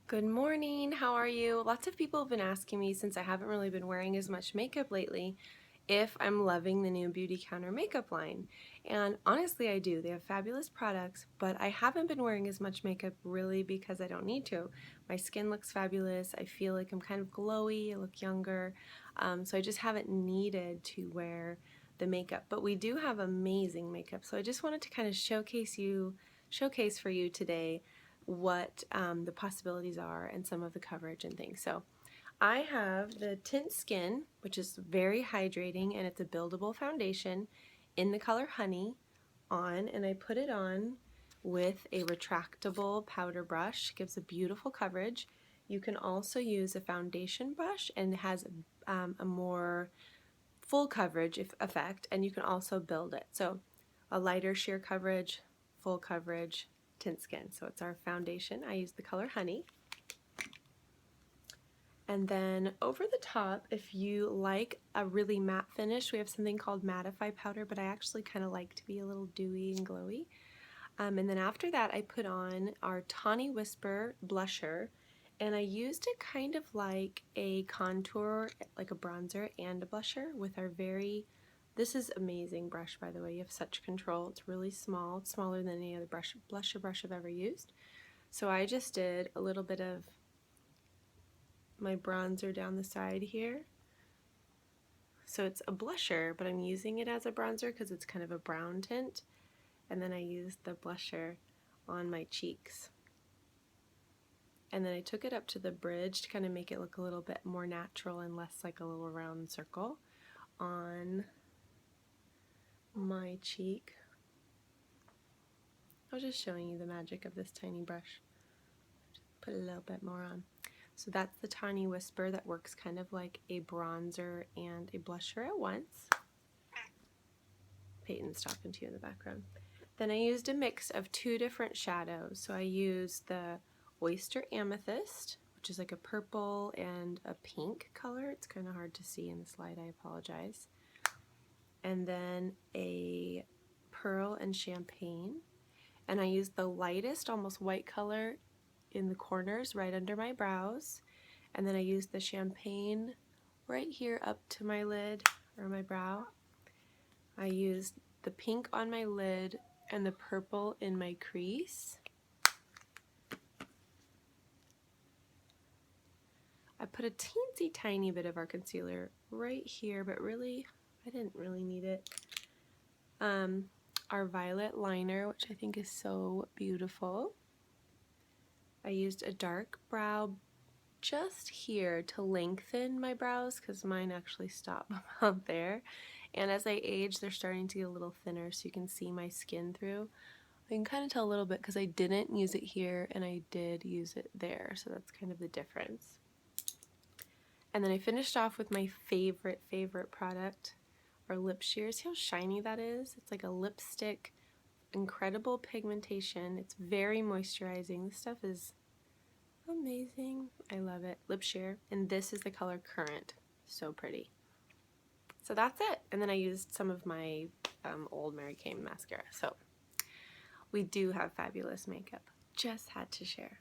Good morning, how are you? Lots of people have been asking me, since I haven't really been wearing as much makeup lately, if I'm loving the new Beautycounter makeup line. And honestly, I do. They have fabulous products, but I haven't been wearing as much makeup really because I don't need to. My skin looks fabulous. I feel like I'm kind of glowy. I look younger. So I just haven't needed to wear the makeup. But we do have amazing makeup. So I just wanted to kind of showcase for you today what the possibilities are and some of the coverage and things. So I have the Tint Skin, which is very hydrating, and it's a buildable foundation in the color Honey on, and I put it on with a retractable powder brush. It gives a beautiful coverage. You can also use a foundation brush, and it has a more full coverage effect, and you can also build it. So a lighter sheer coverage, full coverage, Tint Skin. So it's our foundation. I use the color Honey. And then over the top, if you like a really matte finish, we have something called Mattify Powder, but I actually kind of like to be a little dewy and glowy. And then after that, I put on our Tawny Whisper blusher, and I used it kind of like a contour, like a bronzer and a blusher with our this is amazing brush, by the way. You have such control. It's really small. It's smaller than any other blusher brush I've ever used. So I just did a little bit of my bronzer down the side here. So it's a blusher, but I'm using it as a bronzer because it's kind of a brown tint. And then I used the blusher on my cheeks. And then I took it up to the bridge to kind of make it look a little bit more natural and less like a little round circle on my cheek. I was just showing you the magic of this tiny brush. Put a little bit more on. So that's the Tawny Whisper that works kind of like a bronzer and a blusher at once. Peyton's talking to you in the background. Then I used a mix of two different shadows. So I used the Oyster Amethyst, which is like a purple and a pink color. It's kind of hard to see in the slide, I apologize. And then a Pearl and Champagne. And I used the lightest, almost white color in the corners right under my brows. And then I used the Champagne right here up to my lid or my brow. I used the pink on my lid and the purple in my crease. I put a teensy tiny bit of our concealer right here, but really, I didn't really need it. Our violet liner, which I think is so beautiful. I used a dark brow just here to lengthen my brows because mine actually stop about there. And as I age, they're starting to get a little thinner, so you can see my skin through. I can kind of tell a little bit because I didn't use it here and I did use it there, so that's kind of the difference. And then I finished off with my favorite product, our lip sheer. See how shiny that is? It's like a lipstick, incredible pigmentation. It's very moisturizing. This stuff is amazing. I love it. Lip sheer. And this is the color Currant. So pretty. So that's it. And then I used some of my old Mary Kay mascara. So we do have fabulous makeup. Just had to share.